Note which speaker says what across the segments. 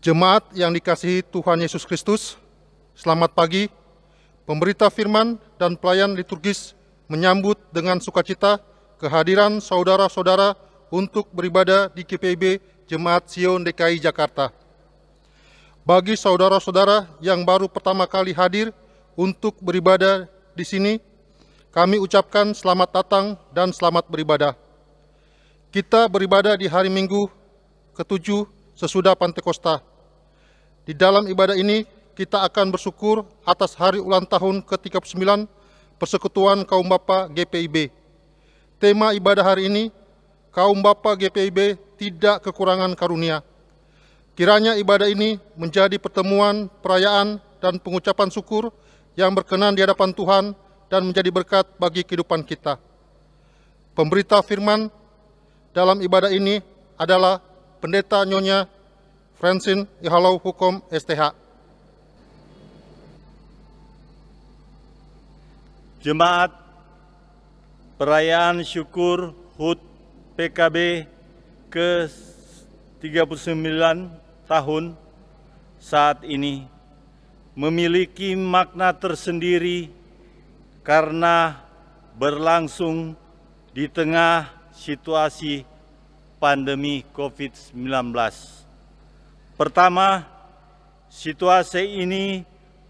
Speaker 1: Jemaat yang dikasihi Tuhan Yesus Kristus, selamat pagi. Pemberita firman dan pelayan liturgis menyambut dengan sukacita kehadiran saudara-saudara untuk beribadah di GPIB Jemaat Sion DKI Jakarta. Bagi saudara-saudara yang baru pertama kali hadir untuk beribadah di sini, kami ucapkan selamat datang dan selamat beribadah. Kita beribadah di hari Minggu ke-7 sesudah Pantekosta. Di dalam ibadah ini, kita akan bersyukur atas hari ulang tahun ke-39 Persekutuan Kaum Bapa GPIB. Tema ibadah hari ini, Kaum Bapa GPIB tidak kekurangan karunia. Kiranya ibadah ini menjadi pertemuan, perayaan, dan pengucapan syukur yang berkenan di hadapan Tuhan dan menjadi berkat bagi kehidupan kita. Pemberita firman dalam ibadah ini adalah Pendeta Nyonya Francine Ihalau Hukum STH.
Speaker 2: Jemaat Perayaan Syukur HUT PKB ke-39 tahun saat ini memiliki makna tersendiri karena berlangsung di tengah situasi pandemi COVID-19. Pertama, situasi ini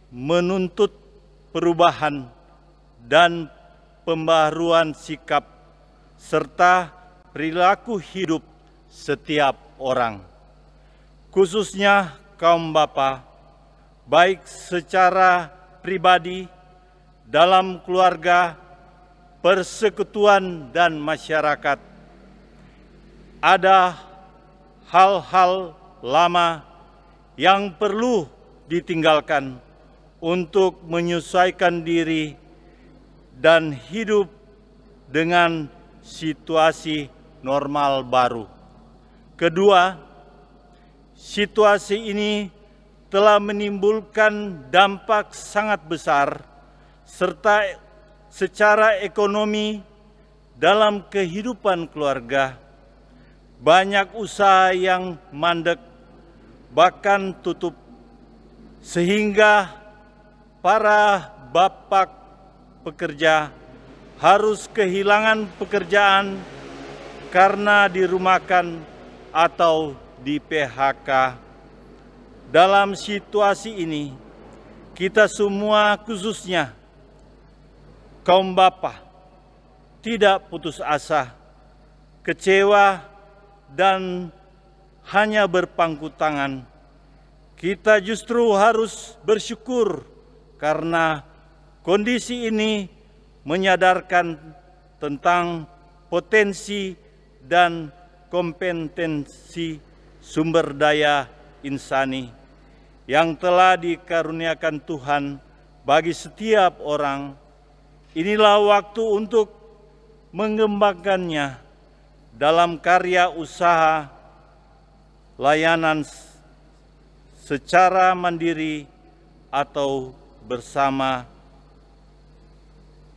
Speaker 2: menuntut perubahan dan pembaharuan sikap serta perilaku hidup setiap orang, khususnya kaum bapa, baik secara pribadi, dalam keluarga, persekutuan, dan masyarakat. Ada hal-hal lama yang perlu ditinggalkan untuk menyesuaikan diri dan hidup dengan situasi normal baru. Kedua, situasi ini telah menimbulkan dampak sangat besar serta secara ekonomi dalam kehidupan keluarga. Banyak usaha yang mandek, bahkan tutup, sehingga para bapak pekerja harus kehilangan pekerjaan karena dirumahkan atau di PHK. Dalam situasi ini, kita semua khususnya kaum bapa tidak putus asa, kecewa, dan hanya berpangku tangan. Kita justru harus bersyukur karena kondisi ini menyadarkan tentang potensi dan kompetensi sumber daya insani yang telah dikaruniakan Tuhan bagi setiap orang. Inilah waktu untuk mengembangkannya dalam karya usaha layanan secara mandiri atau bersama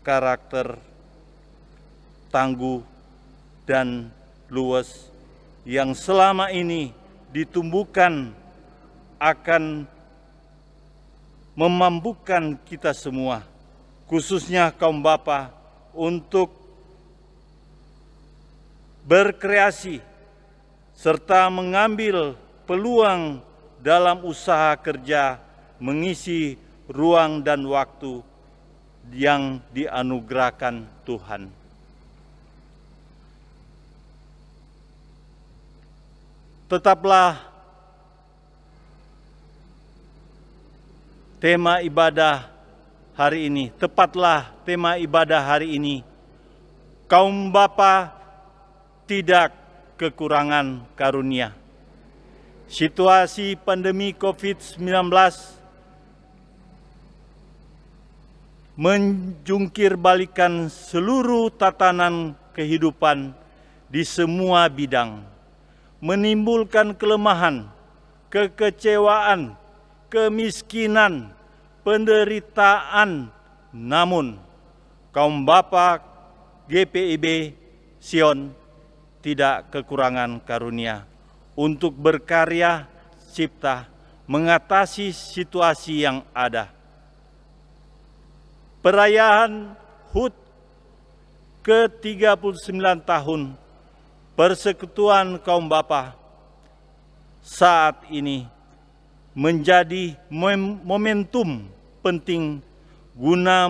Speaker 2: karakter tangguh dan luas yang selama ini ditumbuhkan akan memampukan kita semua, khususnya kaum bapa, untuk berkreasi serta mengambil peluang dalam usaha kerja, mengisi ruang dan waktu yang dianugerahkan Tuhan. Tetaplah tema ibadah hari ini, tepatlah tema ibadah hari ini, kaum bapa tidak kekurangan karunia. Situasi pandemi COVID-19 menjungkir-balikan seluruh tatanan kehidupan di semua bidang, menimbulkan kelemahan, kekecewaan, kemiskinan, penderitaan. Namun, kaum bapa GPIB Sion tidak kekurangan karunia untuk berkarya cipta mengatasi situasi yang ada. Perayaan HUT ke-39 tahun Persekutuan Kaum Bapa saat ini menjadi momentum penting guna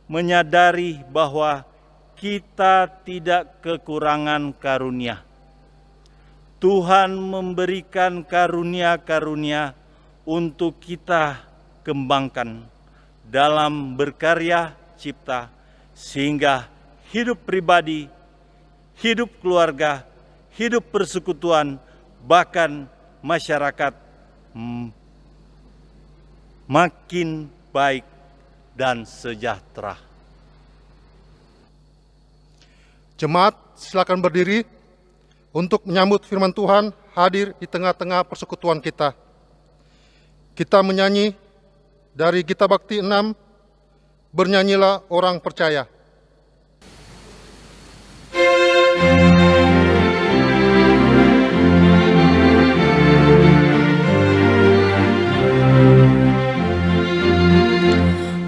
Speaker 2: menyadari bahwa kita tidak kekurangan karunia. Tuhan memberikan karunia-karunia untuk kita kembangkan dalam berkarya cipta, sehingga hidup pribadi, hidup keluarga, hidup persekutuan, bahkan masyarakat makin baik dan sejahtera.
Speaker 1: Jemaat, silakan berdiri untuk menyambut firman Tuhan hadir di tengah-tengah persekutuan kita. Kita menyanyi dari Gita Bakti 6, Bernyanyilah Orang Percaya.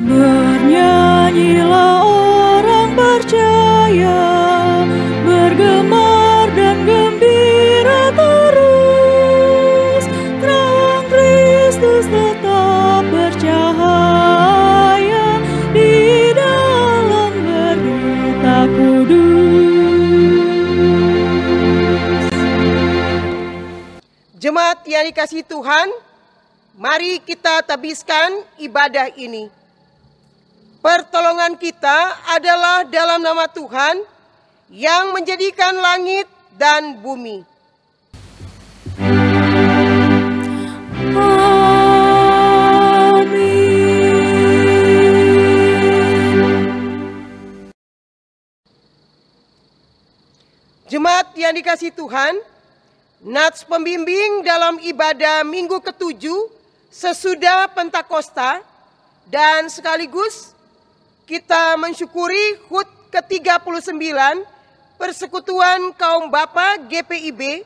Speaker 3: Bernyanyilah orang percaya, bergemar dan gembira terus, terang Kristus tetap bercahaya di dalam berita kudus.
Speaker 4: Jemaat yang dikasihi Tuhan, mari kita tabiskan ibadah ini. Pertolongan kita adalah dalam nama Tuhan yang menjadikan langit dan bumi. Jemaat yang dikasihi Tuhan, nats pembimbing dalam ibadah Minggu ke-7 sesudah Pentakosta dan sekaligus kita mensyukuri HUT ke-39 Persekutuan Kaum Bapa GPIB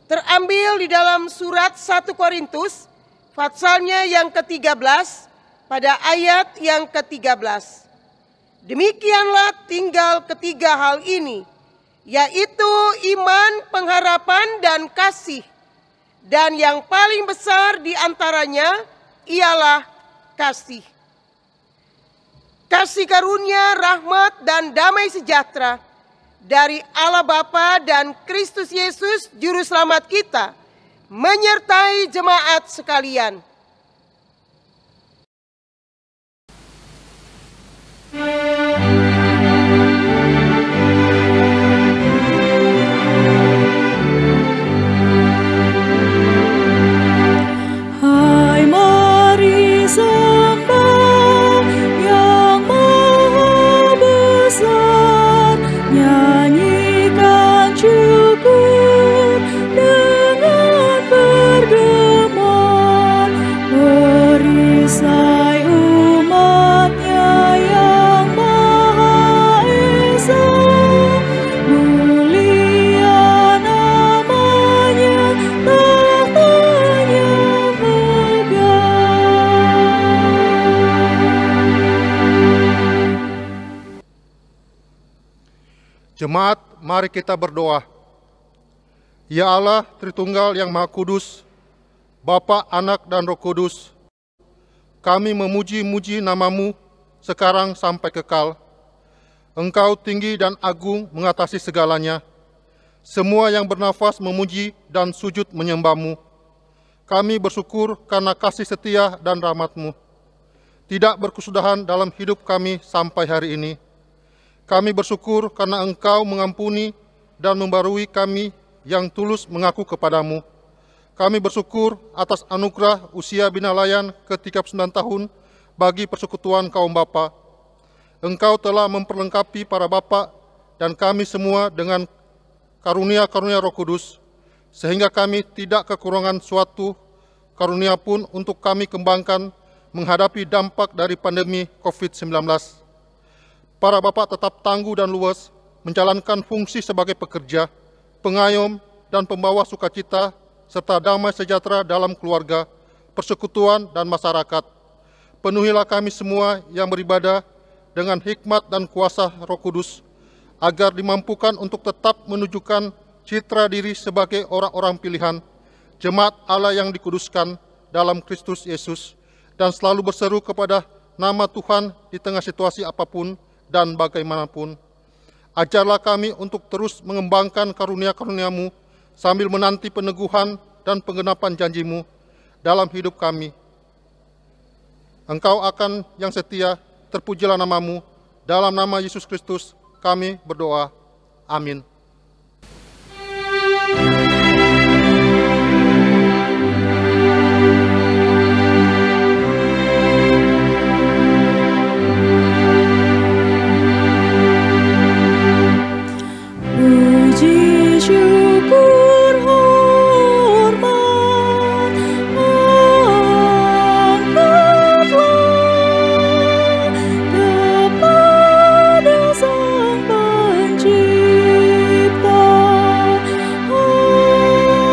Speaker 4: terambil di dalam surat 1 Korintus patsalnya yang ke-13 pada ayat yang ke-13. Demikianlah tinggal ketiga hal ini, yaitu iman, pengharapan, dan kasih. Dan yang paling besar di antaranya ialah kasih. Kasih karunia, rahmat, dan damai sejahtera dari Allah Bapa dan Kristus Yesus Juru Selamat kita menyertai jemaat sekalian.
Speaker 3: Hai, mari sembah Yang Maha Besar, nyanyikan syukur dengan bergema, perisai umatnya yang Maha Esa, mulia namanya, tahtanya
Speaker 1: Jemaat, mari kita berdoa. Ya Allah, Tritunggal yang Maha Kudus, Bapa, Anak, dan Roh Kudus, kami memuji-muji nama-Mu sekarang sampai kekal. Engkau tinggi dan agung mengatasi segalanya. Semua yang bernafas memuji dan sujud menyembah-Mu. Kami bersyukur karena kasih setia dan rahmat-Mu tidak berkesudahan dalam hidup kami sampai hari ini. Kami bersyukur karena Engkau mengampuni dan membarui kami yang tulus mengaku kepadamu. Kami bersyukur atas anugerah usia binalayan ke-39 tahun bagi persekutuan kaum bapa. Engkau telah memperlengkapi para bapa dan kami semua dengan karunia-karunia Roh Kudus, sehingga kami tidak kekurangan suatu karunia pun untuk kami kembangkan menghadapi dampak dari pandemi COVID-19. Para bapak tetap tangguh dan luas menjalankan fungsi sebagai pekerja, pengayom, dan pembawa sukacita serta damai sejahtera dalam keluarga, persekutuan, dan masyarakat. Penuhilah kami semua yang beribadah dengan hikmat dan kuasa Roh Kudus, agar dimampukan untuk tetap menunjukkan citra diri sebagai orang-orang pilihan, jemaat Allah yang dikuduskan dalam Kristus Yesus, dan selalu berseru kepada nama Tuhan di tengah situasi apapun dan bagaimanapun. Ajarlah kami untuk terus mengembangkan karunia-karunia-Mu sambil menanti peneguhan dan penggenapan janji-Mu dalam hidup kami. Engkau akan yang setia, terpujilah nama-Mu. Dalam nama Yesus Kristus kami berdoa. Amin.
Speaker 3: Puji syukur hormat angkatlah kepada Sang Pencipta. Haleluya.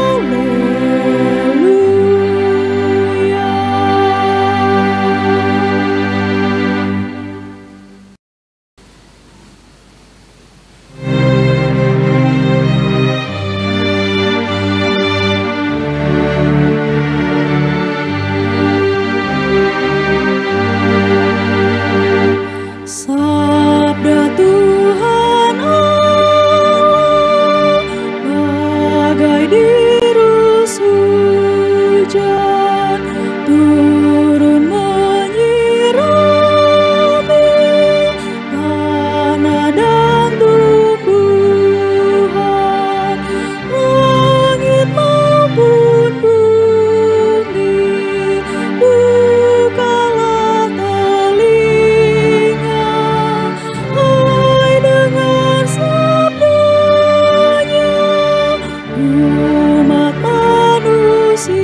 Speaker 3: Sabda Tuhan Allah bagai dirus hujan turun menyirami tanah dan tumbuhan, langit maupun bumi. Bukalah telinga, hai dengar sabdanya, umat manusia.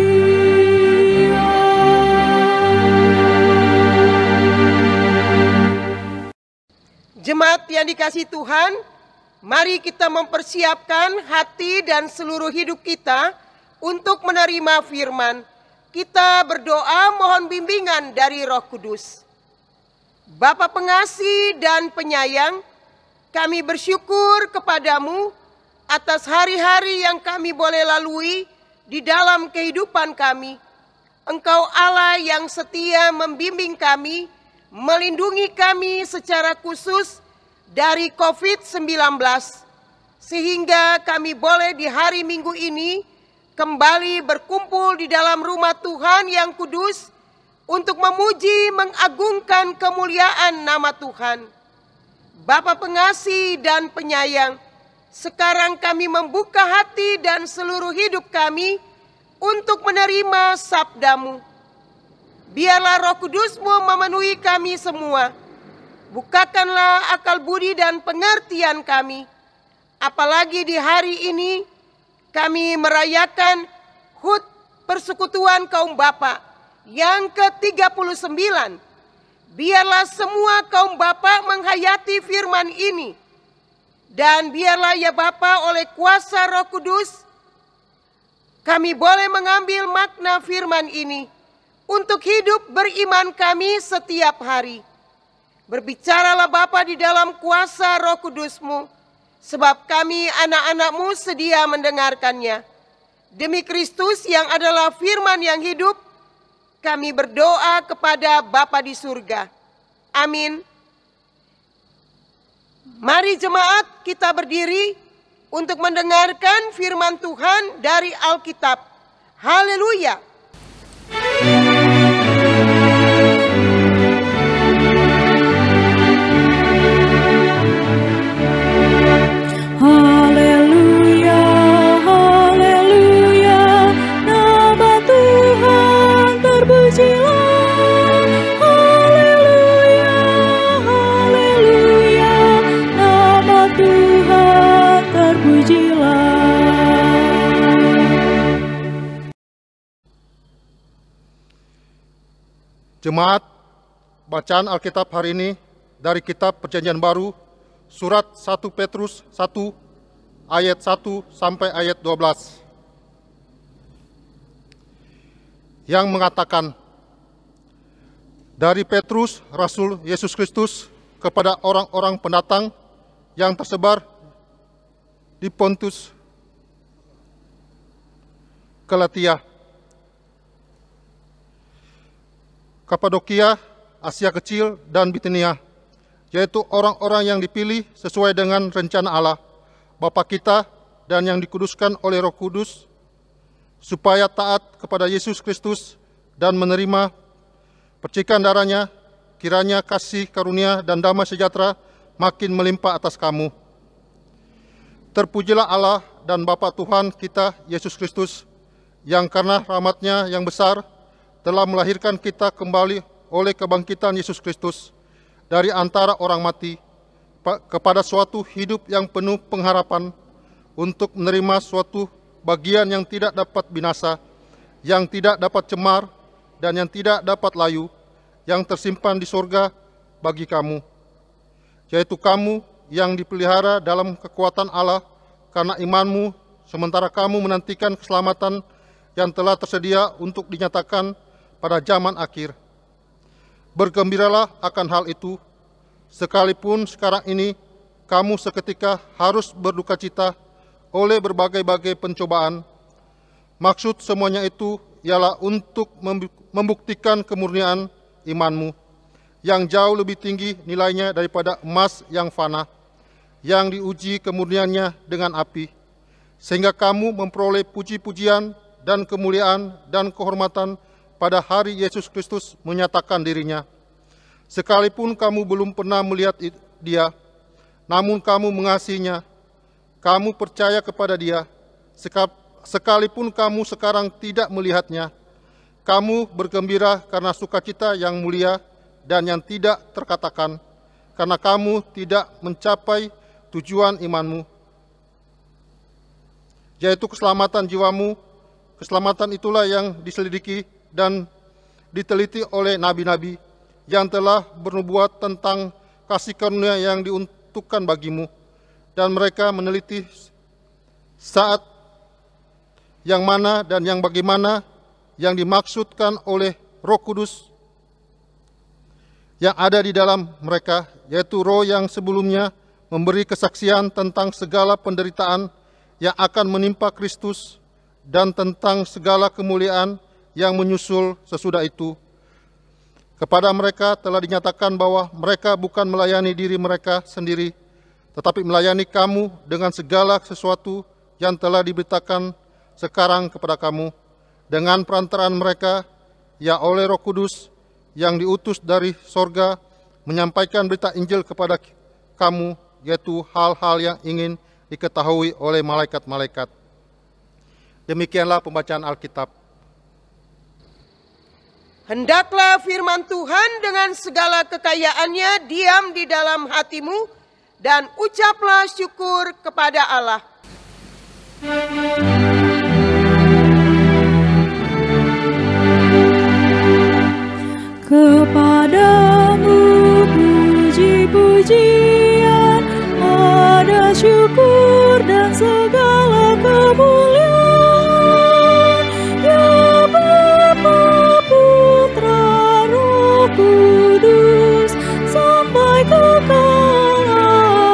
Speaker 4: Jemaat yang dikasihi Tuhan, mari kita mempersiapkan hati dan seluruh hidup kita untuk menerima firman. Kita berdoa mohon bimbingan dari Roh Kudus. Bapa pengasih dan penyayang, kami bersyukur kepadamu atas hari-hari yang kami boleh lalui di dalam kehidupan kami. Engkau Allah yang setia membimbing kami, melindungi kami secara khusus dari COVID-19, sehingga kami boleh di hari Minggu ini kembali berkumpul di dalam rumah Tuhan yang kudus untuk memuji mengagungkan kemuliaan nama Tuhan. Bapa pengasih dan penyayang, sekarang kami membuka hati dan seluruh hidup kami untuk menerima sabda-Mu. Biarlah Roh Kudus-Mu memenuhi kami semua. Bukakanlah akal budi dan pengertian kami. Apalagi di hari ini kami merayakan HUT Persekutuan Kaum Bapa yang ke-39. Biarlah semua kaum Bapa menghayati firman ini. Dan biarlah ya Bapa oleh kuasa Roh Kudus, kami boleh mengambil makna firman ini untuk hidup beriman kami setiap hari. Berbicaralah Bapa di dalam kuasa Roh Kudus-Mu, sebab kami anak-anak-Mu sedia mendengarkannya. Demi Kristus yang adalah firman yang hidup, kami berdoa kepada Bapa di surga. Amin. Mari jemaat kita berdiri untuk mendengarkan firman Tuhan dari Alkitab. Haleluya.
Speaker 3: Haleluya, haleluya, nama Tuhan terpujilah. Haleluya, haleluya, nama Tuhan terpujilah.
Speaker 1: Jemaat, bacaan Alkitab hari ini dari Kitab Perjanjian Baru, Surat 1 Petrus 1 ayat 1 sampai ayat 12. yang mengatakan, dari Petrus, Rasul Yesus Kristus, kepada orang-orang pendatang yang tersebar di Pontus, Galatia, Kapadokia, Asia Kecil, dan Bitinia, yaitu orang-orang yang dipilih sesuai dengan rencana Allah, Bapa kita, dan yang dikuduskan oleh Roh Kudus, supaya taat kepada Yesus Kristus dan menerima percikan darahnya, kiranya kasih karunia dan damai sejahtera makin melimpah atas kamu. Terpujilah Allah dan Bapa Tuhan kita, Yesus Kristus, yang karena rahmat-Nya yang besar telah melahirkan kita kembali oleh kebangkitan Yesus Kristus dari antara orang mati kepada suatu hidup yang penuh pengharapan, untuk menerima suatu bagian yang tidak dapat binasa, yang tidak dapat cemar, dan yang tidak dapat layu, yang tersimpan di sorga bagi kamu, yaitu kamu yang dipelihara dalam kekuatan Allah karena imanmu, sementara kamu menantikan keselamatan yang telah tersedia untuk dinyatakan pada zaman akhir. Bergembiralah akan hal itu, sekalipun sekarang ini kamu seketika harus berduka cita oleh berbagai-bagai pencobaan. Maksud semuanya itu ialah untuk membuktikan kemurnian imanmu, yang jauh lebih tinggi nilainya daripada emas yang fana, yang diuji kemurniannya dengan api, sehingga kamu memperoleh puji-pujian dan kemuliaan dan kehormatan pada hari Yesus Kristus menyatakan dirinya. Sekalipun kamu belum pernah melihat Dia, namun kamu mengasihinya, kamu percaya kepada Dia. Sekalipun kamu sekarang tidak melihatnya, kamu bergembira karena sukacita yang mulia dan yang tidak terkatakan, karena kamu tidak mencapai tujuan imanmu, yaitu keselamatan jiwamu. Keselamatan itulah yang diselidiki dan diteliti oleh nabi-nabi yang telah bernubuat tentang kasih karunia yang diuntukkan bagimu, dan mereka meneliti saat yang mana dan yang bagaimana yang dimaksudkan oleh Roh Kudus yang ada di dalam mereka, yaitu Roh yang sebelumnya memberi kesaksian tentang segala penderitaan yang akan menimpa Kristus dan tentang segala kemuliaan yang menyusul sesudah itu. Kepada mereka telah dinyatakan bahwa mereka bukan melayani diri mereka sendiri, tetapi melayani kamu dengan segala sesuatu yang telah diberitakan sekarang kepada kamu, dengan perantaraan mereka, ya oleh Roh Kudus yang diutus dari sorga, menyampaikan berita Injil kepada kamu, yaitu hal-hal yang ingin diketahui oleh malaikat-malaikat. Demikianlah pembacaan Alkitab.
Speaker 4: Hendaklah firman Tuhan dengan segala kekayaannya diam di dalam hatimu, dan ucaplah syukur kepada Allah.
Speaker 3: Kepadamu puji-pujian, ada syukur dan segala kemuliaan, ya Bapa, Putra, Roh Kudus, sampai kekal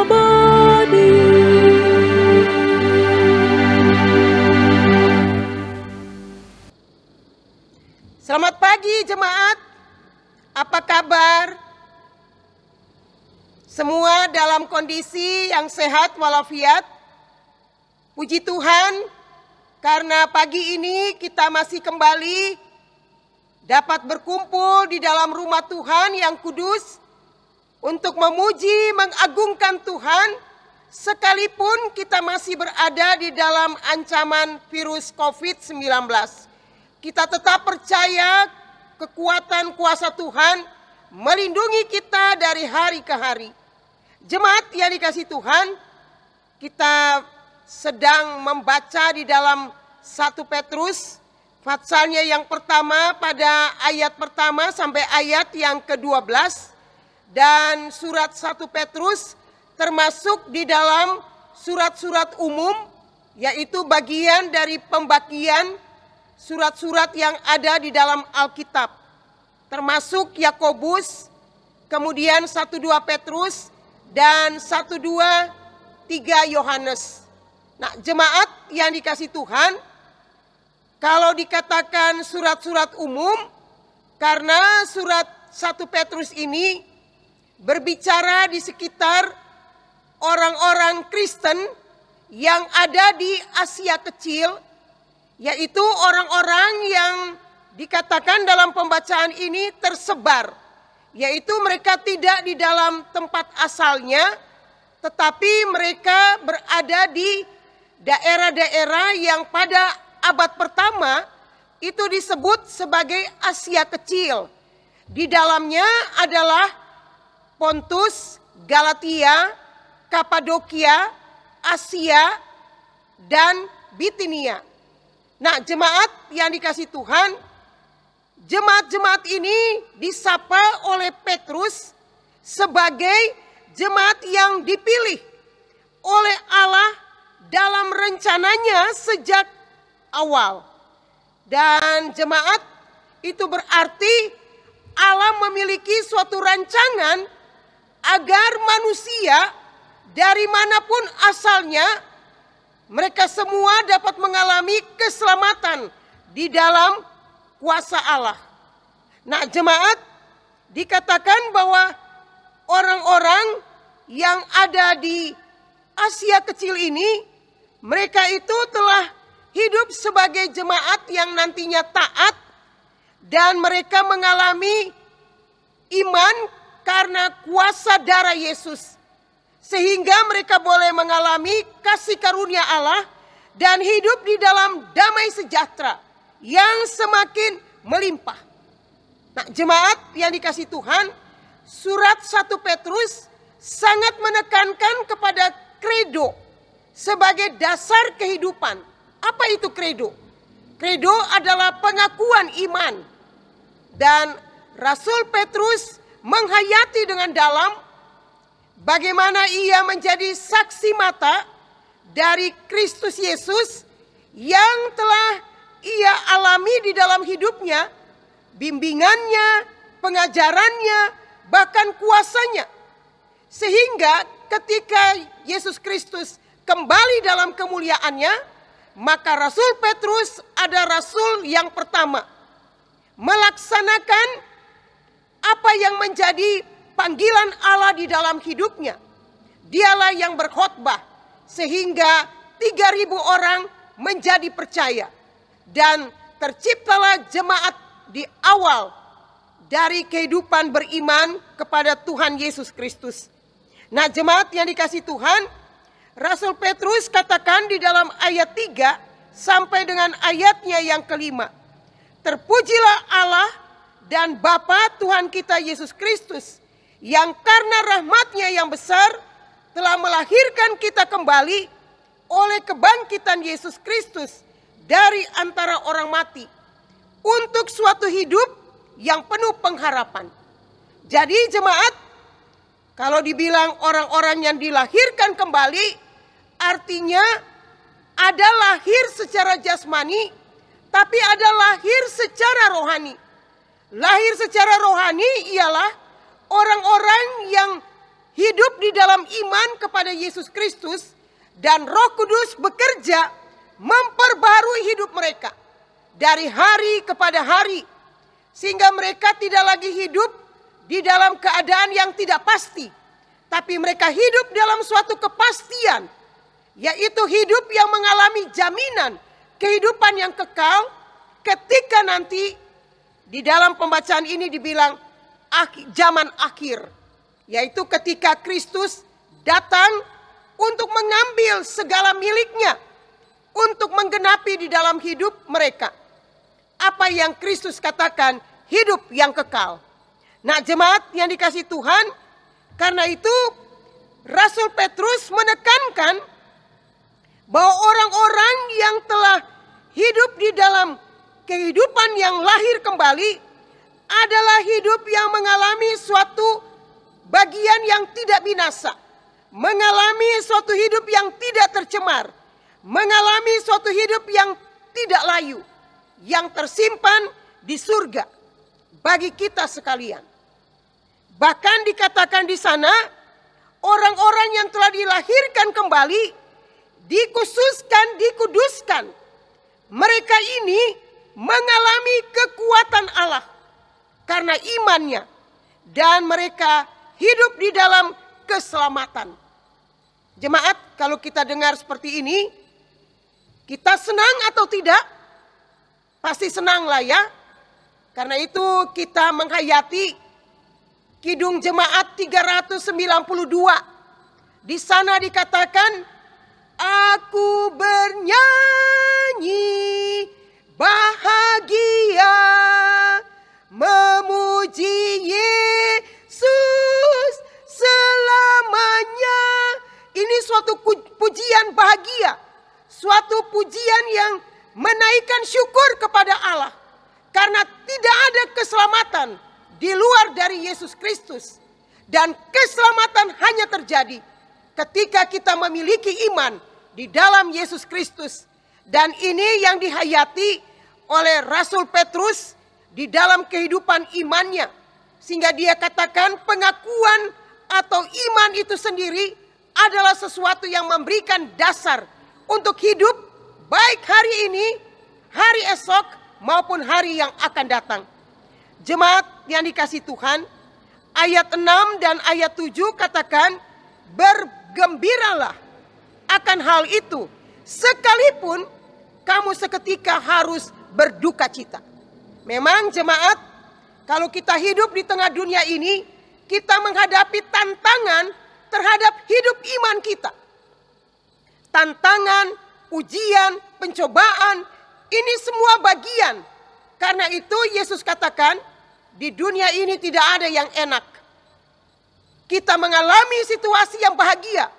Speaker 3: abadi.
Speaker 4: Selamat pagi jemaat. Apa kabar? Semua dalam kondisi yang sehat walafiat? Puji Tuhan, karena pagi ini kita masih kembali dapat berkumpul di dalam rumah Tuhan yang kudus untuk memuji, mengagungkan Tuhan, sekalipun kita masih berada di dalam ancaman virus COVID-19. Kita tetap percaya kekuatan kuasa Tuhan melindungi kita dari hari ke hari. Jemaat yang dikasihi Tuhan, kita sedang membaca di dalam 1 Petrus, passalnya yang pertama pada ayat pertama sampai ayat yang ke-12. Dan surat 1 Petrus termasuk di dalam surat-surat umum, yaitu bagian dari pembagian surat-surat yang ada di dalam Alkitab, termasuk Yakobus, kemudian 1-2 Petrus, dan 1-2, 3 Yohanes. Nah, jemaat yang dikasih Tuhan, kalau dikatakan surat-surat umum, karena surat 1 Petrus ini berbicara di sekitar orang-orang Kristen yang ada di Asia Kecil, yaitu orang-orang yang dikatakan dalam pembacaan ini tersebar, yaitu mereka tidak di dalam tempat asalnya, tetapi mereka berada di daerah-daerah yang pada abad pertama itu disebut sebagai Asia Kecil. Di dalamnya adalah Pontus, Galatia, Kapadokia, Asia, dan Bitinia. Nah, jemaat yang dikasih Tuhan, jemaat-jemaat ini disapa oleh Petrus sebagai jemaat yang dipilih oleh Allah dalam rencananya sejak awal. Dan jemaat itu berarti Allah memiliki suatu rancangan agar manusia dari manapun asalnya, mereka semua dapat mengalami keselamatan di dalam kuasa Allah. Nah, jemaat, dikatakan bahwa orang-orang yang ada di Asia Kecil ini, mereka itu telah hidup sebagai jemaat yang nantinya taat, dan mereka mengalami iman karena kuasa darah Yesus, sehingga mereka boleh mengalami kasih karunia Allah dan hidup di dalam damai sejahtera yang semakin melimpah. Nah, jemaat yang dikasih Tuhan, surat 1 Petrus sangat menekankan kepada kredo sebagai dasar kehidupan. Apa itu kredo? Kredo adalah pengakuan iman. Dan Rasul Petrus menghayati dengan dalam bagaimana ia menjadi saksi mata dari Kristus Yesus yang telah ia alami di dalam hidupnya, bimbingannya, pengajarannya, bahkan kuasanya. Sehingga ketika Yesus Kristus kembali dalam kemuliaannya, maka Rasul Petrus ada rasul yang pertama melaksanakan apa yang menjadi panggilan Allah di dalam hidupnya. Dialah yang berkhotbah sehingga 3.000 orang menjadi percaya. Dan terciptalah jemaat di awal dari kehidupan beriman kepada Tuhan Yesus Kristus. Nah, jemaat yang dikasih Tuhan, Rasul Petrus katakan di dalam ayat 3 sampai dengan ayatnya yang kelima. Terpujilah Allah dan Bapa Tuhan kita Yesus Kristus, yang karena rahmat-Nya yang besar telah melahirkan kita kembali oleh kebangkitan Yesus Kristus dari antara orang mati, untuk suatu hidup yang penuh pengharapan. Jadi jemaat, kalau dibilang orang-orang yang dilahirkan kembali, artinya ada lahir secara jasmani, tapi ada lahir secara rohani. Lahir secara rohani ialah orang-orang yang hidup di dalam iman kepada Yesus Kristus, dan Roh Kudus bekerja memperbarui hidup mereka dari hari kepada hari, sehingga mereka tidak lagi hidup di dalam keadaan yang tidak pasti, tapi mereka hidup dalam suatu kepastian, yaitu hidup yang mengalami jaminan kehidupan yang kekal ketika nanti di dalam pembacaan ini dibilang zaman akhir, yaitu ketika Kristus datang untuk mengambil segala miliknya, untuk menggenapi di dalam hidup mereka apa yang Kristus katakan, hidup yang kekal. Nah, jemaat yang dikasih Tuhan, karena itu Rasul Petrus menekankan bahwa orang-orang yang telah hidup di dalam kehidupan yang lahir kembali adalah hidup yang mengalami suatu bagian yang tidak binasa, mengalami suatu hidup yang tidak tercemar, mengalami suatu hidup yang tidak layu. yang tersimpan di surga bagi kita sekalian. Bahkan dikatakan di sana, orang-orang yang telah dilahirkan kembali, dikuduskan. Mereka ini mengalami kekuatan Allah karena imannya, dan mereka hidup di dalam keselamatan. Jemaat, kalau kita dengar seperti ini, kita senang atau tidak? Pasti senang lah ya. Karena itu kita menghayati Kidung Jemaat 392. Di sana dikatakan, aku bernyanyi bahagia memuji Yesus selamanya. Ini suatu pujian bahagia, suatu pujian yang menaikkan syukur kepada Allah. Karena tidak ada keselamatan di luar dari Yesus Kristus. Dan keselamatan hanya terjadi ketika kita memiliki iman di dalam Yesus Kristus. Dan ini yang dihayati oleh Rasul Petrus di dalam kehidupan imannya. Sehingga dia katakan pengakuan atau iman itu sendiri adalah sesuatu yang memberikan dasar untuk hidup baik hari ini, hari esok, maupun hari yang akan datang. Jemaat yang dikasihi Tuhan, ayat 6 dan ayat 7 katakan, bergembiralah akan hal itu, sekalipun kamu seketika harus berduka cita. Memang jemaat, kalau kita hidup di tengah dunia ini, kita menghadapi tantangan terhadap hidup iman kita. Tantangan, ujian, pencobaan, ini semua bagian. Karena itu Yesus katakan, di dunia ini tidak ada yang enak. Kita mengalami situasi yang bahagia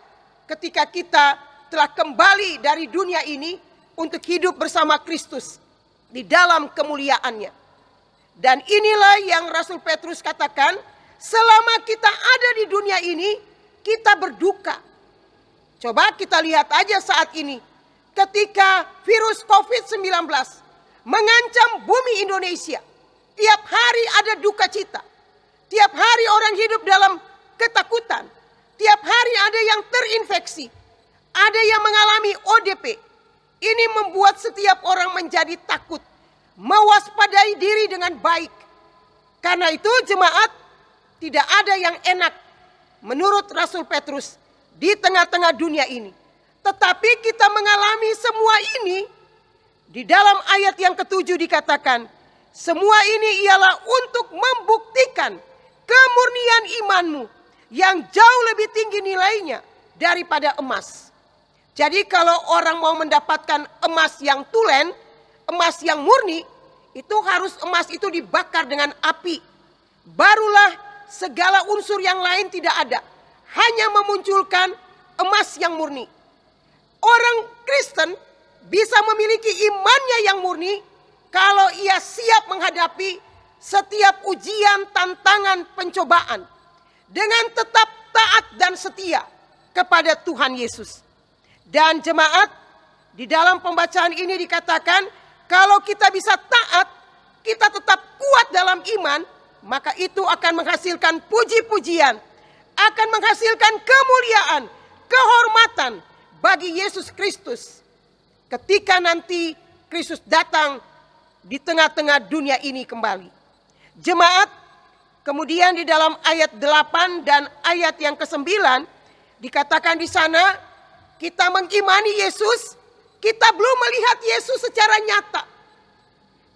Speaker 4: ketika kita telah kembali dari dunia ini untuk hidup bersama Kristus di dalam kemuliaannya. Dan inilah yang Rasul Petrus katakan, selama kita ada di dunia ini, kita berduka. Coba kita lihat aja saat ini. Ketika virus COVID-19 mengancam bumi Indonesia, tiap hari ada duka cita. Tiap hari orang hidup dalam ketakutan. Tiap hari ada yang terinfeksi. Ada yang mengalami ODP. Ini membuat setiap orang menjadi takut. Mewaspadai diri dengan baik. Karena itu jemaat, tidak ada yang enak menurut Rasul Petrus di tengah-tengah dunia ini. Tetapi kita mengalami semua ini. Di dalam ayat yang ke-7 dikatakan, semua ini ialah untuk membuktikan kemurnian imanmu yang jauh lebih tinggi nilainya daripada emas. Jadi kalau orang mau mendapatkan emas yang tulen, emas yang murni, itu harus emas itu dibakar dengan api. Barulah segala unsur yang lain tidak ada. Hanya memunculkan emas yang murni. Orang Kristen bisa memiliki imannya yang murni kalau ia siap menghadapi setiap ujian, tantangan, pencobaan dengan tetap taat dan setia kepada Tuhan Yesus. Dan jemaat, di dalam pembacaan ini dikatakan, kalau kita bisa taat, kita tetap kuat dalam iman, maka itu akan menghasilkan puji-pujian, akan menghasilkan kemuliaan, kehormatan bagi Yesus Kristus. Ketika nanti Kristus datang di tengah-tengah dunia ini kembali. Jemaat, kemudian di dalam ayat 8 dan ayat yang ke-9 dikatakan di sana, kita mengimani Yesus, kita belum melihat Yesus secara nyata.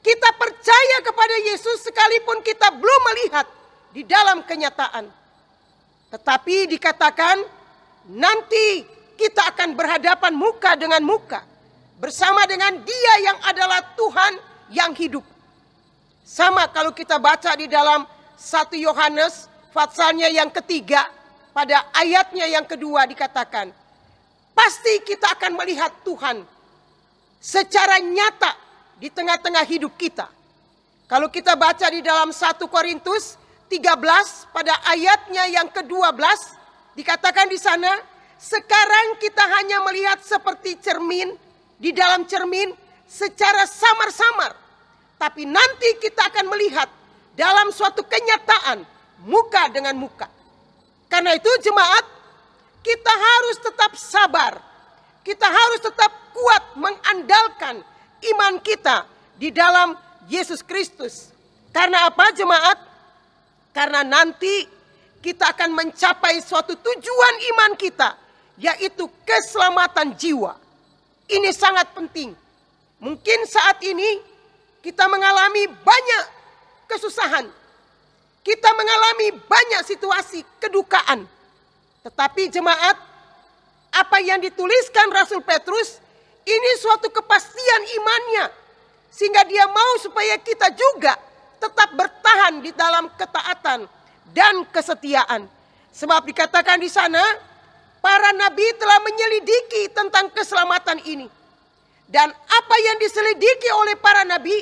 Speaker 4: Kita percaya kepada Yesus sekalipun kita belum melihat di dalam kenyataan. Tetapi dikatakan nanti kita akan berhadapan muka dengan muka bersama dengan Dia yang adalah Tuhan yang hidup. Sama kalau kita baca di dalam 1 Yohanes pasalnya yang ketiga, pada ayatnya yang kedua dikatakan, pasti kita akan melihat Tuhan secara nyata di tengah-tengah hidup kita. Kalau kita baca di dalam 1 Korintus 13 pada ayatnya yang ke-12 dikatakan di sana, sekarang kita hanya melihat seperti cermin, di dalam cermin secara samar-samar. tapi nanti kita akan melihat dalam suatu kenyataan muka dengan muka. Karena itu jemaat, kita harus tetap sabar. Kita harus tetap kuat mengandalkan iman kita di dalam Yesus Kristus. Karena apa jemaat? Karena nanti kita akan mencapai suatu tujuan iman kita, yaitu keselamatan jiwa. Ini sangat penting. Mungkin saat ini kita mengalami banyak kesusahan. Kita mengalami banyak situasi kedukaan. Tetapi jemaat, apa yang dituliskan Rasul Petrus, ini suatu kepastian imannya. Sehingga dia mau supaya kita juga tetap bertahan di dalam ketaatan dan kesetiaan. Sebab dikatakan di sana, para nabi telah menyelidiki tentang keselamatan ini. Dan apa yang diselidiki oleh para nabi,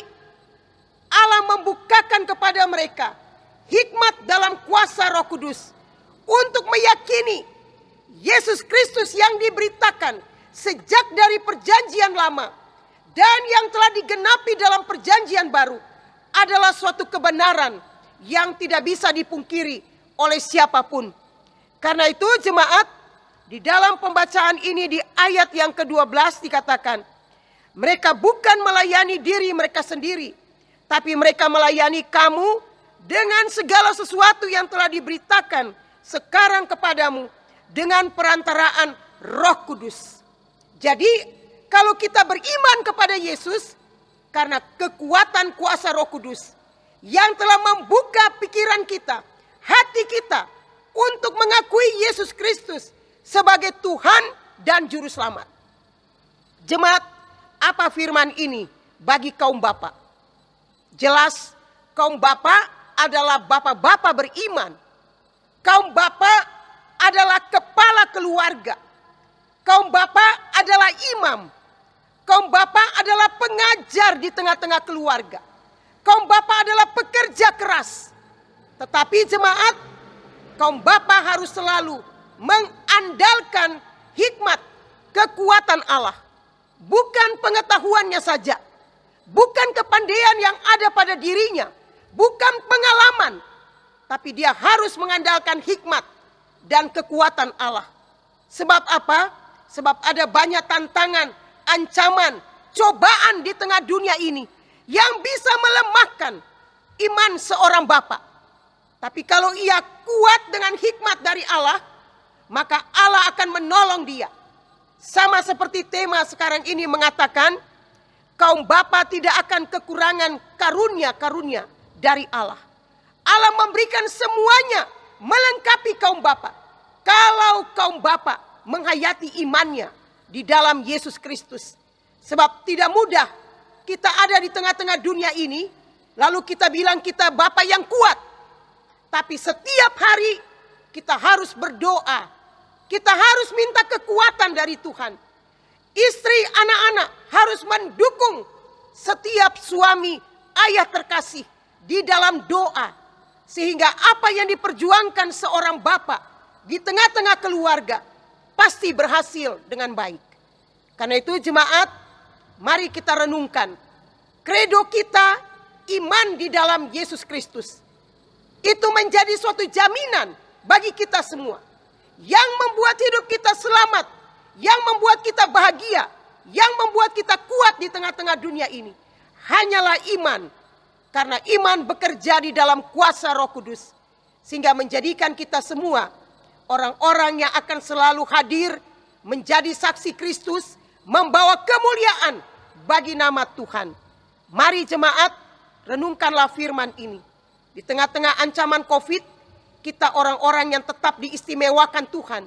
Speaker 4: Allah membukakan kepada mereka hikmat dalam kuasa Roh Kudus untuk meyakini Yesus Kristus yang diberitakan sejak dari perjanjian lama dan yang telah digenapi dalam perjanjian baru adalah suatu kebenaran yang tidak bisa dipungkiri oleh siapapun. Karena itu jemaat, di dalam pembacaan ini di ayat yang ke-12 dikatakan, mereka bukan melayani diri mereka sendiri, tapi mereka melayani kamu dengan segala sesuatu yang telah diberitakan sekarang kepadamu dengan perantaraan Roh Kudus. Jadi kalau kita beriman kepada Yesus, karena kekuatan kuasa Roh Kudus yang telah membuka pikiran kita, hati kita untuk mengakui Yesus Kristus sebagai Tuhan dan Juru Selamat. Jemaat, apa firman ini bagi kaum bapak? Jelas kaum bapak adalah bapak-bapak beriman. Kaum bapak adalah kepala keluarga. Kaum bapak adalah imam. Kaum bapak adalah pengajar di tengah-tengah keluarga. Kaum bapak adalah pekerja keras. Tetapi jemaat, kaum bapak harus selalu mengandalkan hikmat, kekuatan Allah. Bukan pengetahuannya saja. Bukan kepandaian yang ada pada dirinya. Bukan pengalaman. Tapi dia harus mengandalkan hikmat dan kekuatan Allah. Sebab apa? Sebab ada banyak tantangan, ancaman, cobaan di tengah dunia ini yang bisa melemahkan iman seorang bapak. Tapi kalau ia kuat dengan hikmat dari Allah, maka Allah akan menolong dia. Sama seperti tema sekarang ini mengatakan, kaum bapa tidak akan kekurangan karunia-karunia dari Allah. Allah memberikan semuanya melengkapi kaum bapa. Kalau kaum bapa menghayati imannya di dalam Yesus Kristus. Sebab tidak mudah kita ada di tengah-tengah dunia ini, lalu kita bilang kita bapa yang kuat. Tapi setiap hari kita harus berdoa. Kita harus minta kekuatan dari Tuhan. Istri, anak-anak harus mendukung setiap suami, ayah terkasih di dalam doa. Sehingga apa yang diperjuangkan seorang bapak di tengah-tengah keluarga pasti berhasil dengan baik. Karena itu jemaat, mari kita renungkan. Kredo kita, iman di dalam Yesus Kristus. Itu menjadi suatu jaminan bagi kita semua. Yang membuat hidup kita selamat. Yang membuat kita bahagia. Yang membuat kita kuat di tengah-tengah dunia ini. Hanyalah iman. Karena iman bekerja di dalam kuasa Roh Kudus. Sehingga menjadikan kita semua orang-orang yang akan selalu hadir menjadi saksi Kristus, membawa kemuliaan bagi nama Tuhan. Mari jemaat, renungkanlah firman ini. Di tengah-tengah ancaman COVID, kita orang-orang yang tetap diistimewakan Tuhan.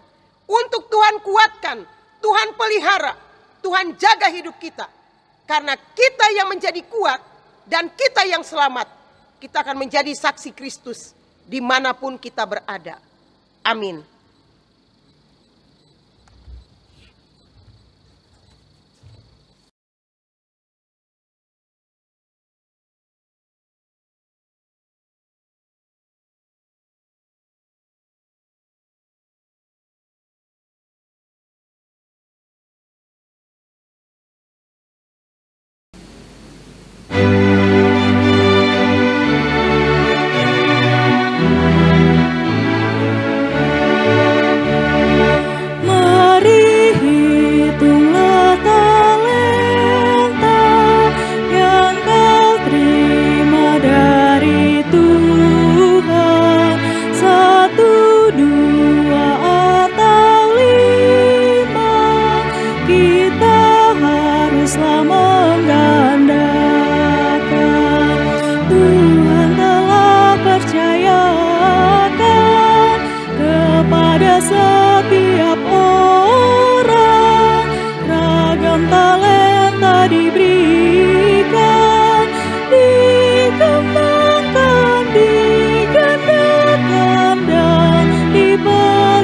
Speaker 4: Untuk Tuhan kuatkan, Tuhan pelihara, Tuhan jaga hidup kita. Karena kita yang menjadi kuat dan kita yang selamat, kita akan menjadi saksi Kristus dimanapun kita berada. Amin.
Speaker 3: teruslah menggandakan. Tuhan telah percayakan kepada setiap orang, ragam talenta diberikan, dikembangkan, digandakan, dan dipelihara.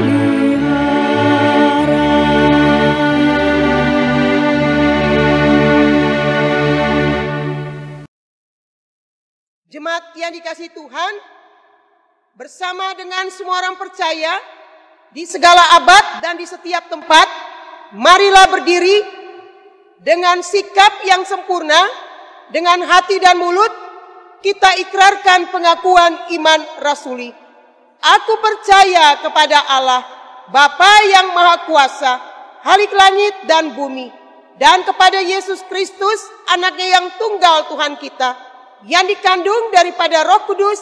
Speaker 4: Jemaat yang dikasihi Tuhan, bersama dengan semua orang percaya di segala abad dan di setiap tempat, marilah berdiri dengan sikap yang sempurna, dengan hati dan mulut kita ikrarkan pengakuan iman rasuli. Aku percaya kepada Allah, Bapa yang Maha Kuasa, Halik langit dan bumi, dan kepada Yesus Kristus, anaknya yang tunggal Tuhan kita, yang dikandung daripada Roh Kudus,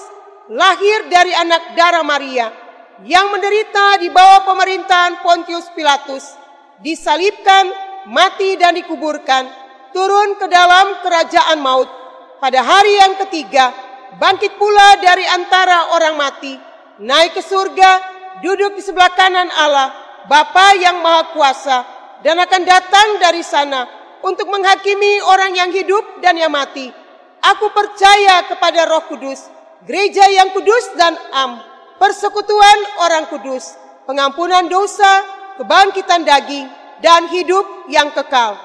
Speaker 4: lahir dari anak darah Maria, yang menderita di bawah pemerintahan Pontius Pilatus, disalibkan, mati dan dikuburkan, turun ke dalam kerajaan maut, pada hari yang ketiga, bangkit pula dari antara orang mati, naik ke surga, duduk di sebelah kanan Allah, Bapa yang Maha Kuasa, dan akan datang dari sana untuk menghakimi orang yang hidup dan yang mati. Aku percaya kepada Roh Kudus, gereja yang kudus dan am, persekutuan orang kudus, pengampunan dosa, kebangkitan daging, dan hidup yang kekal.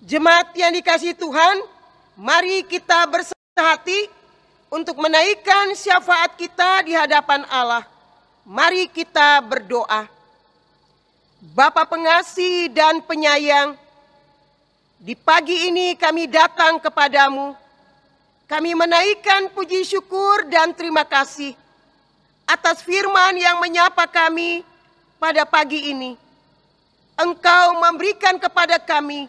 Speaker 4: Jemaat yang dikasihi Tuhan, mari kita bersatu hati untuk menaikkan syafaat kita di hadapan Allah. Mari kita berdoa. Bapa pengasih dan penyayang, di pagi ini kami datang kepadamu. Kami menaikkan puji syukur dan terima kasih atas firman yang menyapa kami pada pagi ini. Engkau memberikan kepada kami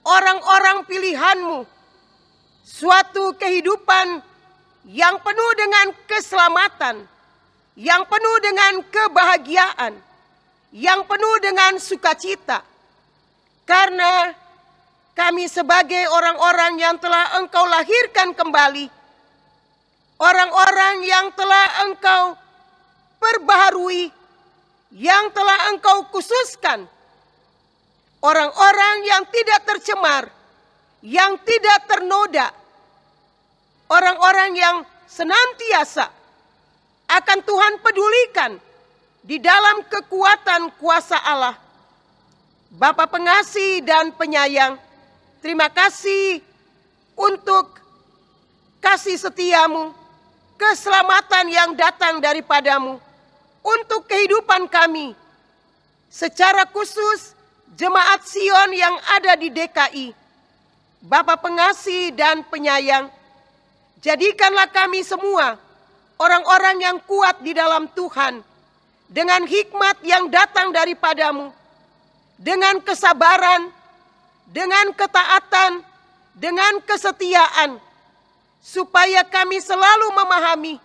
Speaker 4: orang-orang pilihan-Mu, suatu kehidupan yang penuh dengan keselamatan, yang penuh dengan kebahagiaan, yang penuh dengan sukacita. Karena kami sebagai orang-orang yang telah Engkau lahirkan kembali, orang-orang yang telah Engkau perbaharui, yang telah Engkau khususkan, orang-orang yang tidak tercemar, yang tidak ternoda, orang-orang yang senantiasa akan Tuhan pedulikan di dalam kekuatan kuasa Allah. Bapa pengasih dan penyayang, terima kasih untuk kasih setia-Mu, keselamatan yang datang daripada-Mu untuk kehidupan kami, secara khusus Jemaat Sion yang ada di DKI. Bapa pengasih dan penyayang, jadikanlah kami semua orang-orang yang kuat di dalam Tuhan, dengan hikmat yang datang daripada-Mu, dengan kesabaran, dengan ketaatan, dengan kesetiaan, supaya kami selalu memahami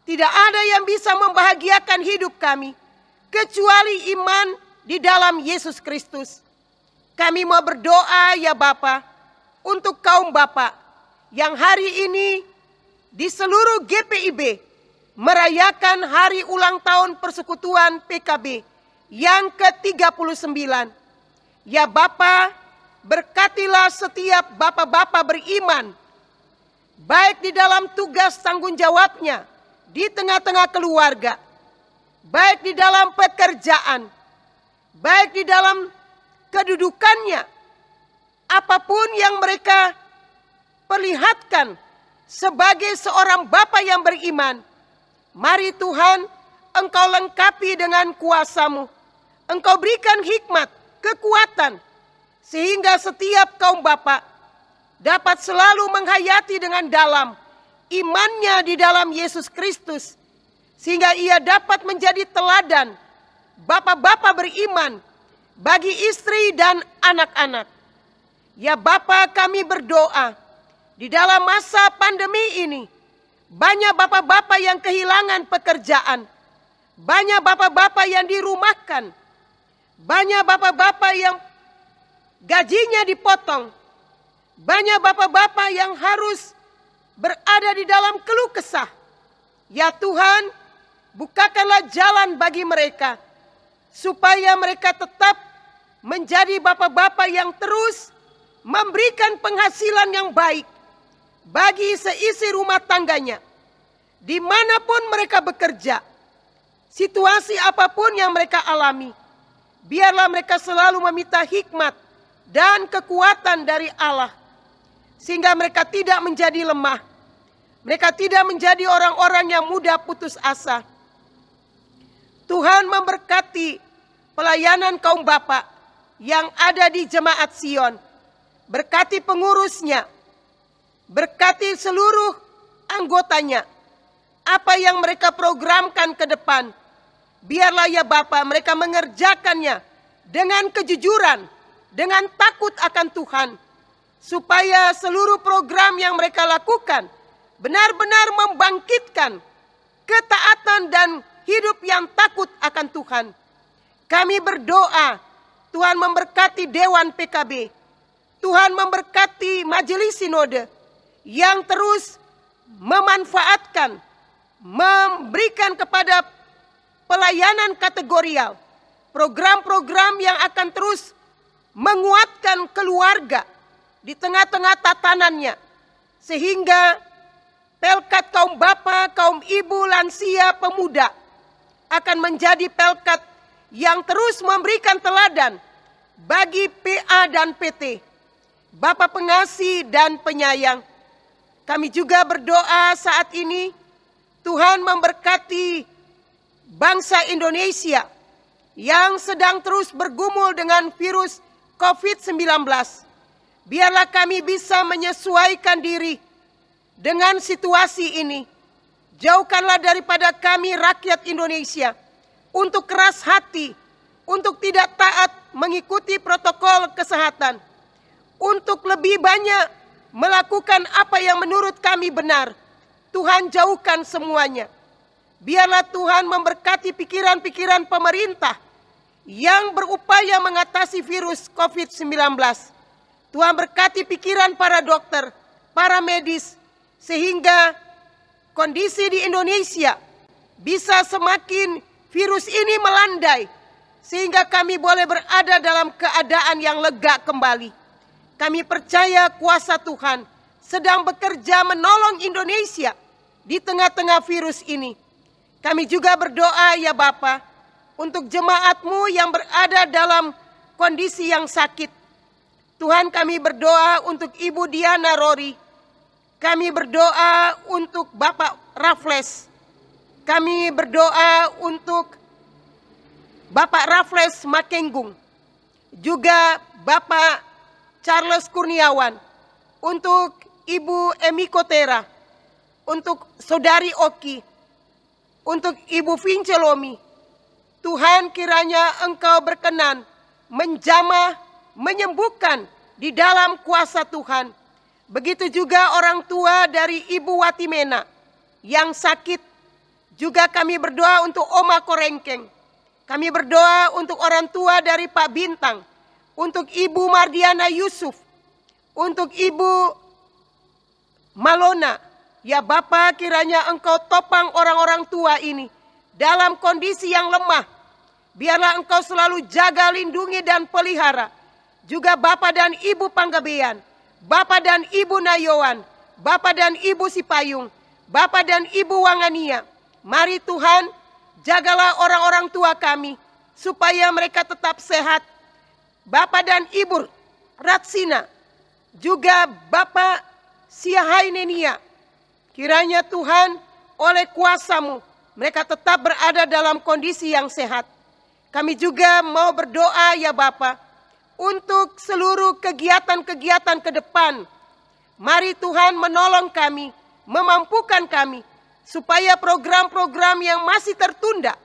Speaker 4: tidak ada yang bisa membahagiakan hidup kami kecuali iman di dalam Yesus Kristus. Kami mau berdoa ya Bapa untuk kaum Bapak yang hari ini di seluruh GPIB merayakan hari ulang tahun persekutuan PKB yang ke-39. Ya Bapa, berkatilah setiap bapak-bapak beriman, baik di dalam tugas tanggung jawabnya di tengah-tengah keluarga, baik di dalam pekerjaan, baik di dalam kedudukannya, apapun yang mereka perlihatkan sebagai seorang bapa yang beriman. Mari Tuhan, Engkau lengkapi dengan kuasa-Mu. Engkau berikan hikmat, kekuatan, sehingga setiap kaum bapak dapat selalu menghayati dengan dalam imannya di dalam Yesus Kristus, sehingga ia dapat menjadi teladan bapak-bapak beriman bagi istri dan anak-anak. Ya Bapa, kami berdoa di dalam masa pandemi ini, banyak bapak-bapak yang kehilangan pekerjaan, Banyak bapak-bapak yang dirumahkan. Banyak bapak-bapak yang gajinya dipotong. Banyak bapak-bapak yang harus berada di dalam keluh kesah. Ya Tuhan, bukakanlah jalan bagi mereka, supaya mereka tetap menjadi bapak-bapak yang terus memberikan penghasilan yang baik bagi seisi rumah tangganya. Dimanapun mereka bekerja, situasi apapun yang mereka alami, biarlah mereka selalu meminta hikmat dan kekuatan dari Allah, sehingga mereka tidak menjadi lemah. Mereka tidak menjadi orang-orang yang mudah putus asa. Tuhan memberkati pelayanan kaum bapak yang ada di Jemaat Sion. Berkati pengurusnya, berkati seluruh anggotanya. Apa yang mereka programkan ke depan, biarlah ya Bapa mereka mengerjakannya dengan kejujuran, dengan takut akan Tuhan, supaya seluruh program yang mereka lakukan benar-benar membangkitkan ketaatan dan hidup yang takut akan Tuhan. Kami berdoa, Tuhan memberkati Dewan PKB, Tuhan memberkati Majelis Sinode yang terus memanfaatkan, memberikan kepada pelayanan kategorial, program-program yang akan terus menguatkan keluarga di tengah-tengah tatanannya, sehingga pelkat kaum bapak, kaum ibu, lansia, pemuda akan menjadi pelkat yang terus memberikan teladan bagi PA dan PT. Bapak pengasih dan penyayang, kami juga berdoa saat ini Tuhan memberkati bangsa Indonesia yang sedang terus bergumul dengan virus COVID-19. Biarlah kami bisa menyesuaikan diri dengan situasi ini. Jauhkanlah daripada kami rakyat Indonesia untuk keras hati, untuk tidak taat mengikuti protokol kesehatan, untuk lebih banyak melakukan apa yang menurut kami benar. Tuhan jauhkan semuanya. Biarlah Tuhan memberkati pikiran-pikiran pemerintah yang berupaya mengatasi virus COVID-19. Tuhan berkati pikiran para dokter, para medis, sehingga kondisi di Indonesia bisa semakin virus ini melandai, sehingga kami boleh berada dalam keadaan yang lega kembali. Kami percaya kuasa Tuhan sedang bekerja menolong Indonesia di tengah-tengah virus ini. Kami juga berdoa ya Bapa untuk jemaat-Mu yang berada dalam kondisi yang sakit. Tuhan, kami berdoa untuk Ibu Diana Rory. Kami berdoa untuk Bapak Raffles. Kami berdoa untuk Bapak Raffles Makenggung. Juga Bapak Charles Kurniawan. Untuk Ibu Emiko Tera. Untuk Saudari Oki. Untuk Ibu Vincelomi. Tuhan, kiranya Engkau berkenan menjamah, menyembuhkan di dalam kuasa Tuhan. Begitu juga orang tua dari Ibu Watimena yang sakit. Juga kami berdoa untuk Oma Korengkeng. Kami berdoa untuk orang tua dari Pak Bintang. Untuk Ibu Mardiana Yusuf. Untuk Ibu Malona. Ya Bapa, kiranya Engkau topang orang-orang tua ini dalam kondisi yang lemah. Biarlah Engkau selalu jaga, lindungi dan pelihara. Juga Bapa dan Ibu Panggabean. Bapak dan Ibu Nayowan, Bapak dan Ibu Sipayung, Bapak dan Ibu Wangania. Mari Tuhan, jagalah orang-orang tua kami, supaya mereka tetap sehat. Bapak dan Ibu Ratsina, juga Bapak Siahai Nenia. Kiranya Tuhan, oleh kuasa-Mu, mereka tetap berada dalam kondisi yang sehat. Kami juga mau berdoa ya Bapak, untuk seluruh kegiatan-kegiatan ke depan. Mari Tuhan menolong kami, memampukan kami, supaya program-program yang masih tertunda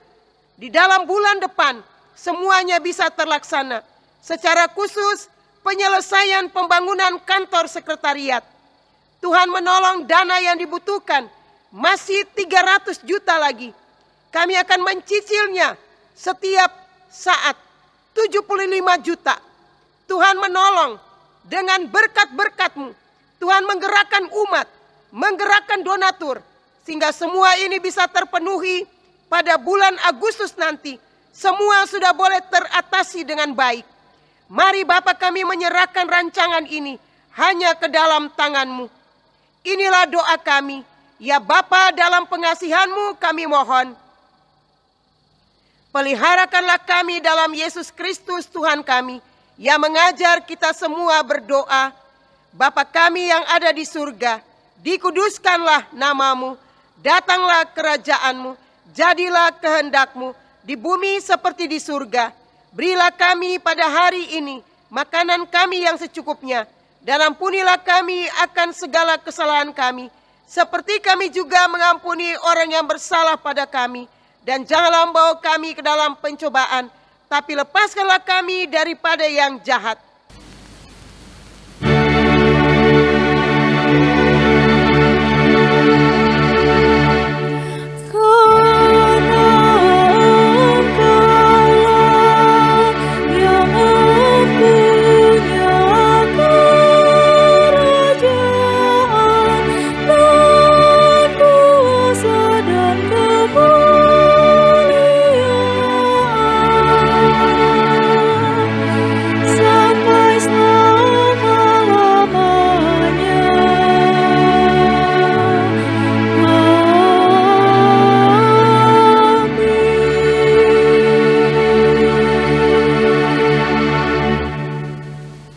Speaker 4: di dalam bulan depan, semuanya bisa terlaksana. Secara khusus, penyelesaian pembangunan kantor sekretariat. Tuhan menolong dana yang dibutuhkan, masih 300 juta lagi. Kami akan mencicilnya setiap saat. 75 juta. Tuhan menolong dengan berkat-berkat-Mu. Tuhan menggerakkan umat, menggerakkan donatur, sehingga semua ini bisa terpenuhi pada bulan Agustus nanti. Semua sudah boleh teratasi dengan baik. Mari Bapa, kami menyerahkan rancangan ini hanya ke dalam tangan-Mu. Inilah doa kami. Ya Bapa, dalam pengasihan-Mu kami mohon. Peliharakanlah kami dalam Yesus Kristus Tuhan kami, yang mengajar kita semua berdoa. Bapa kami yang ada di surga, dikuduskanlah nama-Mu, datanglah kerajaan-Mu, jadilah kehendak-Mu, di bumi seperti di surga. Berilah kami pada hari ini makanan kami yang secukupnya, dan ampunilah kami akan segala kesalahan kami, seperti kami juga mengampuni orang yang bersalah pada kami. Dan janganlah membawa kami ke dalam pencobaan, tapi lepaskanlah kami daripada yang jahat.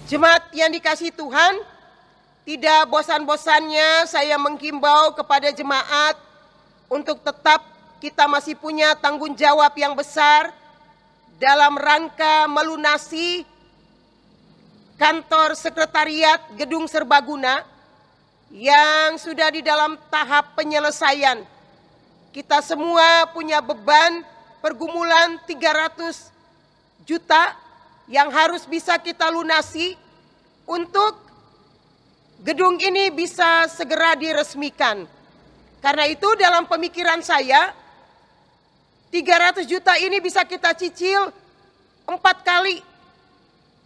Speaker 4: Jemaat yang dikasihi Tuhan, tidak bosan-bosannya saya menghimbau kepada jemaat untuk tetap kita masih punya tanggung jawab yang besar dalam rangka melunasi kantor sekretariat Gedung Serbaguna yang sudah di dalam tahap penyelesaian. Kita semua punya beban pergumulan 300 juta yang harus bisa kita lunasi untuk gedung ini bisa segera diresmikan. Karena itu dalam pemikiran saya, 300 juta ini bisa kita cicil 4 kali.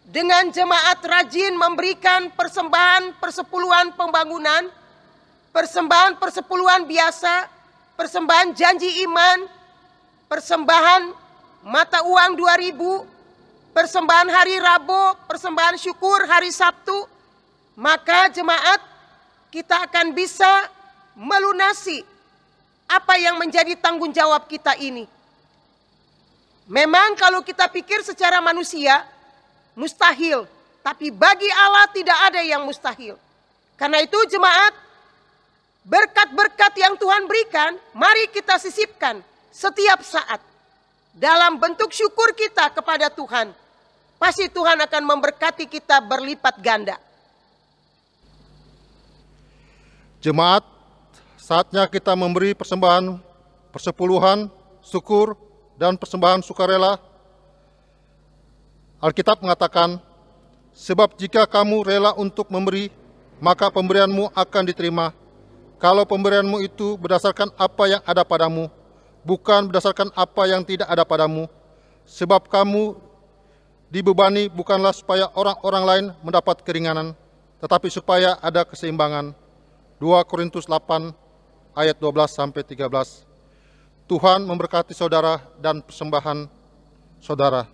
Speaker 4: Dengan jemaat rajin memberikan persembahan persepuluhan pembangunan, persembahan persepuluhan biasa, persembahan janji iman, persembahan mata uang 2.000, persembahan hari Rabu, persembahan syukur hari Sabtu, maka jemaat kita akan bisa melunasi apa yang menjadi tanggung jawab kita ini. Memang kalau kita pikir secara manusia, mustahil. Tapi bagi Allah tidak ada yang mustahil. Karena itu jemaat, berkat-berkat yang Tuhan berikan, mari kita sisipkan setiap saat. Dalam bentuk syukur kita kepada Tuhan. Pasti Tuhan akan memberkati kita berlipat ganda.
Speaker 1: Jemaat, saatnya kita memberi persembahan, persepuluhan, syukur, dan persembahan sukarela. Alkitab mengatakan, sebab jika kamu rela untuk memberi, maka pemberianmu akan diterima. Kalau pemberianmu itu berdasarkan apa yang ada padamu, bukan berdasarkan apa yang tidak ada padamu. Sebab kamu dibebani bukanlah supaya orang-orang lain mendapat keringanan, tetapi supaya ada keseimbangan. 2 Korintus 8 ayat 12-13. Tuhan memberkati saudara dan persembahan saudara.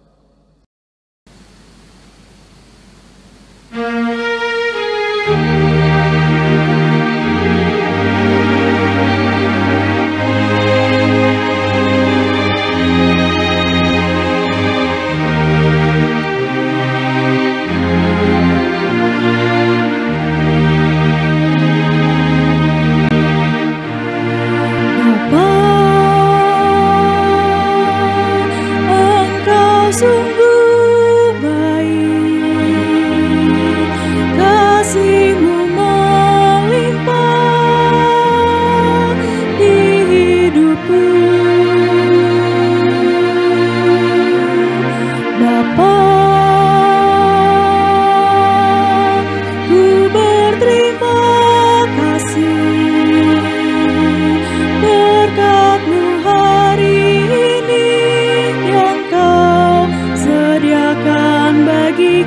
Speaker 3: Berkat-Mu hari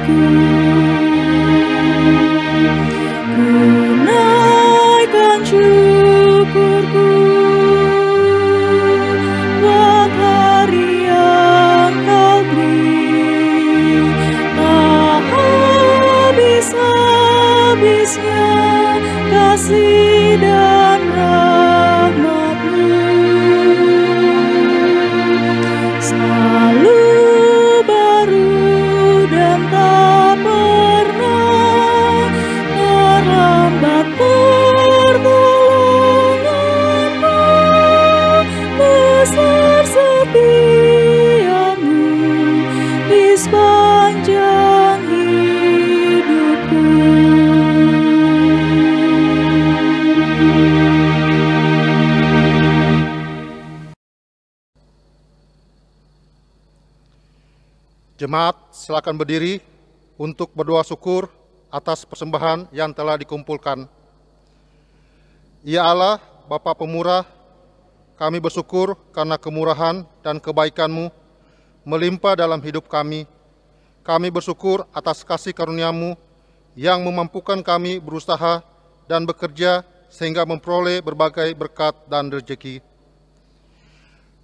Speaker 3: hatiku. Ku naikkan syukurku buat hari yang Kau beri. Tak habis-habisnya kasih dan rahmat-Mu. Selalu baru dan tak pernah terlambat pertolongan-Mu. Besar setia-Mu di sepanjang hidupku.
Speaker 1: Jemaat, silakan berdiri untuk berdoa syukur atas persembahan yang telah dikumpulkan. Ya Allah, Bapa pemurah, kami bersyukur karena kemurahan dan kebaikan-Mu melimpah dalam hidup kami. Kami bersyukur atas kasih karunia-Mu yang memampukan kami berusaha dan bekerja sehingga memperoleh berbagai berkat dan rezeki.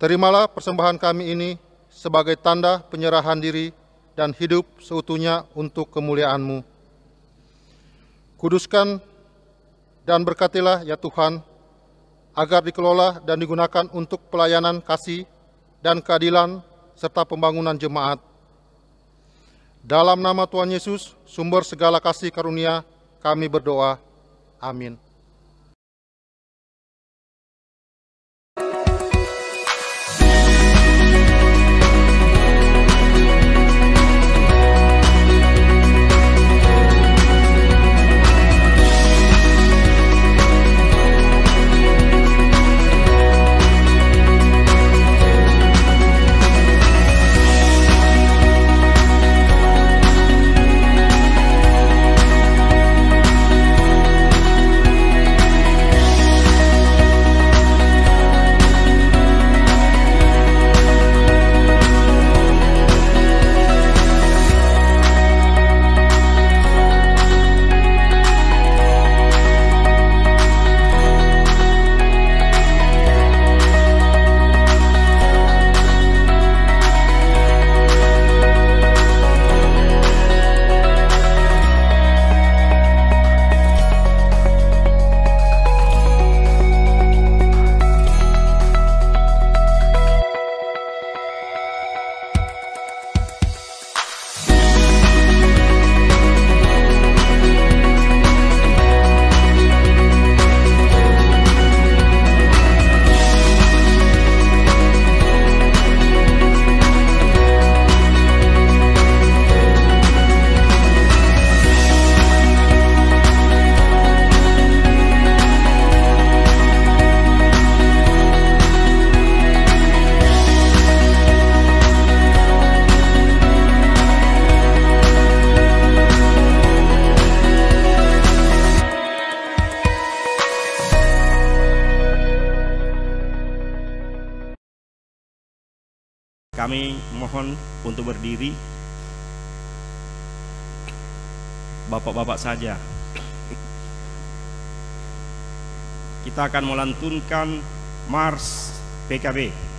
Speaker 1: Terimalah persembahan kami ini sebagai tanda penyerahan diri dan hidup seutuhnya untuk kemuliaan-Mu. Kuduskan dan berkatilah ya Tuhan, agar dikelola dan digunakan untuk pelayanan kasih dan keadilan serta pembangunan jemaat. Dalam nama Tuhan Yesus, sumber segala kasih karunia, kami berdoa. Amin.
Speaker 5: Kami mohon untuk berdiri. Bapak-bapak saja. Kita akan melantunkan Mars PKB.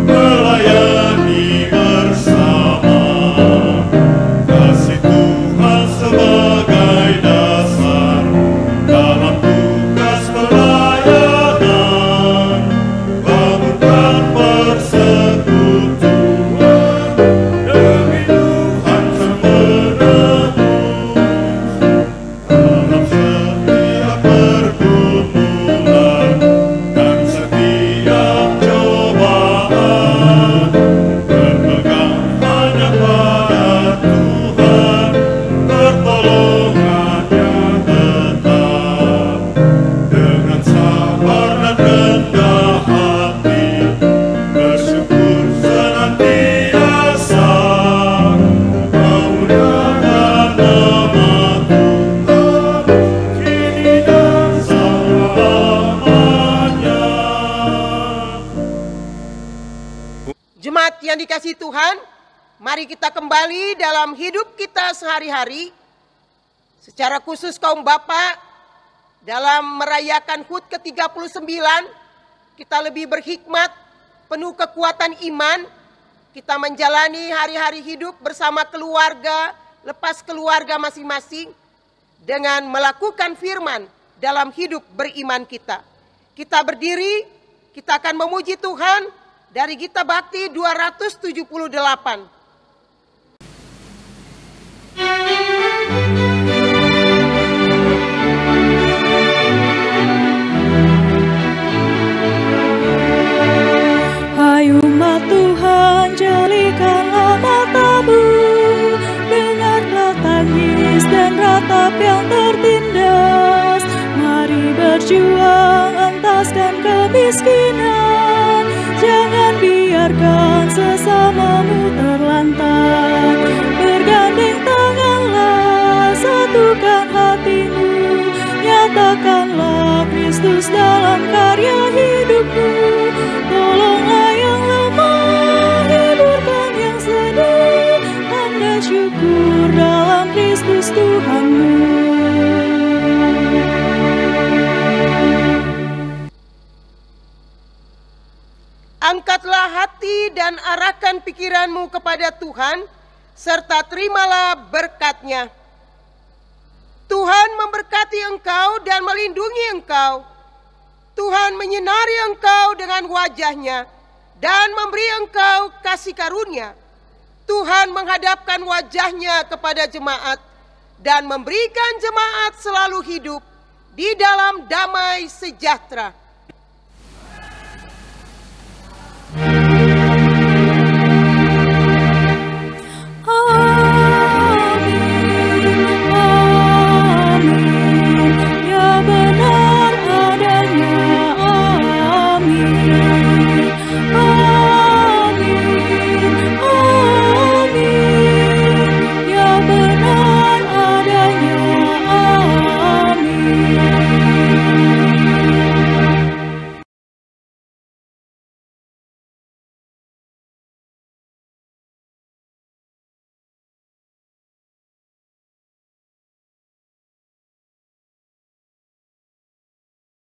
Speaker 6: Melayani bersama kasih Tuhan.
Speaker 4: yang dikasihi Tuhan, mari kita kembali dalam hidup kita sehari-hari. Secara khusus kaum bapak, dalam merayakan HUT ke-39, kita lebih berhikmat, penuh kekuatan iman. Kita menjalani hari-hari hidup bersama keluarga, lepas keluarga masing-masing, dengan melakukan firman dalam hidup beriman kita. Kita berdiri, kita akan memuji Tuhan dari Gita Bakti 278.
Speaker 3: Hai umat Tuhan, jalikanlah matamu, dengarlah tangis dan ratap yang tertindas. Mari berjuang entaskan kemiskinan, jangan biarkan sesamamu terlantar. Bergandeng tanganlah, satukan hatimu, nyatakanlah Kristus dalam karya hidupmu. Tolonglah yang lemah, hiburkan yang sedih, tanda syukur dalam Kristus Tuhanmu.
Speaker 4: Angkatlah hati dan arahkan pikiranmu kepada Tuhan, serta terimalah berkat-Nya. Tuhan memberkati engkau dan melindungi engkau. Tuhan menyinari engkau dengan wajah-Nya dan memberi engkau kasih karunia. Tuhan menghadapkan wajah-Nya kepada jemaat dan memberikan jemaat selalu hidup di dalam damai sejahtera.